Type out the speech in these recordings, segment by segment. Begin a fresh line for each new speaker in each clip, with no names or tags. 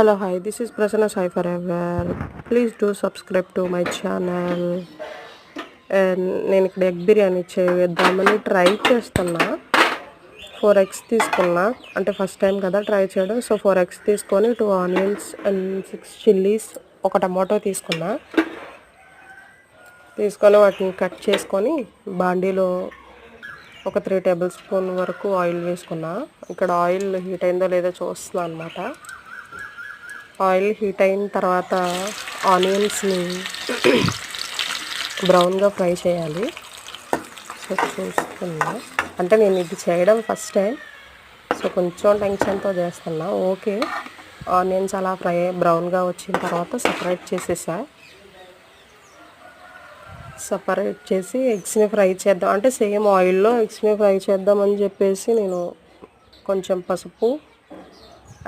Hello, hi, this is Prasanna Sai Forever. Please do subscribe to my channel. And నేను ఇక్కడ egg biryani చేద్దామని try చేస్తున్నా. 4 eggs తీసుకున్నా, అంటే ఫస్ట్ టైం కదా ట్రై చేయడం. సో 4 ఎగ్స్ తీసుకొని 2 ఆనియన్స్ అండ్ 6 చిల్లీస్, ఒక టమాటో తీసుకొని వాటిని కట్ చేసుకొని బాండీలో ఒక 3 టేబుల్ స్పూన్ వరకు ఆయిల్ వేసుకున్నా. ఇక్కడ ఆయిల్ హీట్ అయిందో లేదో చూస్తున్నా అనమాట. ఆయిల్ హీట్ అయిన తర్వాత ఆనియన్స్ని బ్రౌన్గా ఫ్రై చేయాలి. సో చూస్తున్నా, అంటే నేను ఇది చేయడం ఫస్ట్ టైం, సో కొంచెం టెన్షన్తో చేస్తున్నా. ఓకే, ఆనియన్స్ అలా బ్రౌన్గా వచ్చిన తర్వాత సపరేట్ చేసి ఎగ్స్ని ఫ్రై చేద్దాం, అంటే సేమ్ ఆయిల్లో ఎగ్స్ని ఫ్రై చేద్దామని చెప్పేసి నేను కొంచెం పసుపు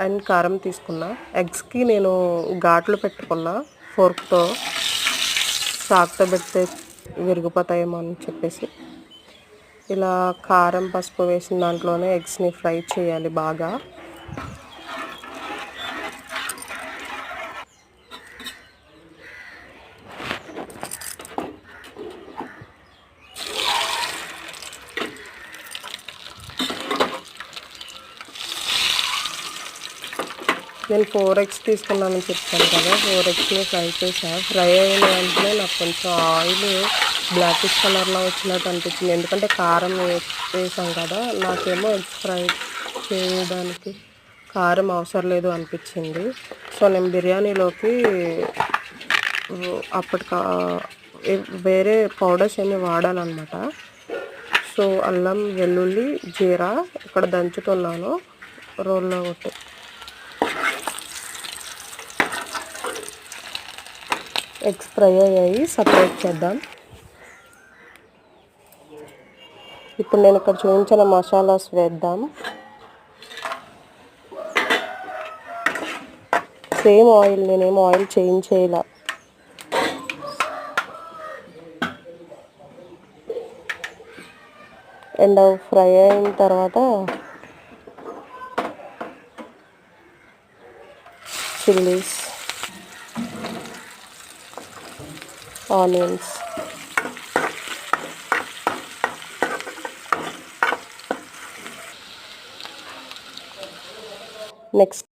అండ్ కారం తీసుకున్నా. ఎగ్స్కి నేను ఘాట్లు పెట్టుకున్నా ఫోర్క్తో, చాకుతో పెడితే విరిగిపోతాయేమో అని చెప్పేసి. ఇలా కారం పసుపు వేసిన దాంట్లోనే ఎగ్స్ని ఫ్రై చేయాలి బాగా. నేను 4 ఎగ్స్ తీసుకున్నానని చెప్తాను కదా, 4 ఎగ్స్ని ఫ్రై చేసాను. ఫ్రై అయిన వెంటనే నాకు కొంచెం ఆయిల్ బ్లాకిష్ కలర్లో వచ్చినట్టు అనిపించింది, ఎందుకంటే కారం వేసాం కదా. నాకేమో ఎగ్స్ ఫ్రై చేయడానికి కారం అవసరం లేదు అనిపించింది. సో నేను బిర్యానీలోకి అప్పటికా వేరే పౌడర్స్ ఏమి వాడానమాట. సో అల్లం, వెల్లుల్లి, జీరా ఇక్కడ దంచుతున్నాను రోల్లో కొట్టి. ఎగ్స్ ఫ్రై అయ్యాయి, సపరేట్ చేద్దాం. ఇప్పుడు నేను ఇక్కడ చూపించిన మసాలాస్ వేద్దాం. సేమ్ ఆయిల్, నేనేం ఆయిల్ చేంజ్ చేయాల. అండ్ ఫ్రై అయిన తర్వాత చిల్లీస్, ఆనియన్స్, నెక్స్ట్